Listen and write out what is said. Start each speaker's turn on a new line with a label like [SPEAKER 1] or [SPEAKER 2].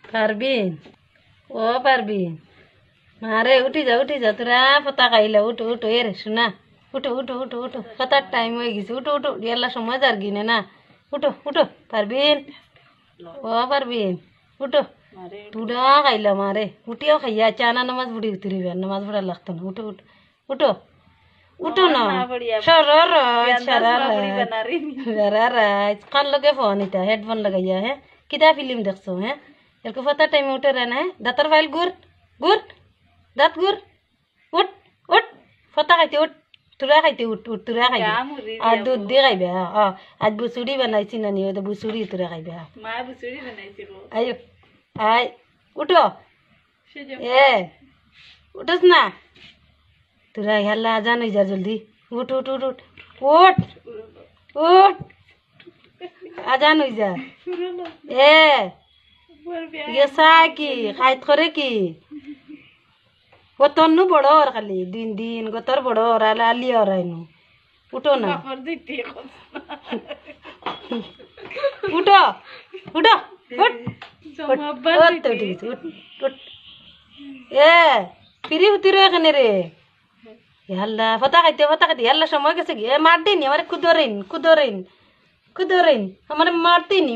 [SPEAKER 1] পারবিন ও পারবিন মারে উঠি যা তোরা পতা খাইলা উঠো উঠো এ রে শোনা উঠো উঠো উঠো উঠো পতার টাইম হয়ে গেছে উঠো উঠো এলা সময় যার গিনে না উঠো উঠো পারবিন ও পারবিন উঠো তুরা খাইলা মারে উঠিও খাইয়া চানা নামাজ বুড়ি উতরিবে নামাজ পড়া লাগতো না উঠো উঠো উঠো উঠো না কান লগে ফোন ইটা হেডফোন লাগাইয়া হ্যাঁ কিতা ফিল্ম দেখছো হ্যাঁ এরকম পতা টাইম উঠে রে না দাঁতর ফাইল গুড় গুড় দাঁত গুড় উঠ উঠ ফতা খাইতে উঠ তুরা খাইতে উঠ উঠ তুরা খাইবে আর দুধ দিয়ে খাইবে আজ বুচুরি বানাইছি না নিয়ে বুচুরি তুরা খাইবে আয় আয় উঠো এ উঠস না তোরা হেলা আজান হয়ে যা জলদি উঠ উঠ উঠ উঠ উঠ উঠ আজান হয়ে যা এ গেছা কি খাইত করে কি গতর বড় আর খালি দিন দিন গতর বড় আর আলি আর আইনু উঠো না উঠো উঠো এ ফিরি উঠিরো এখানে রে হাল্লা ফতা খাইতে হাল্লা সময় গেছে কি মার দিনি আমার কুদরেন কুদরেন কুদরেন আমার মারতিনি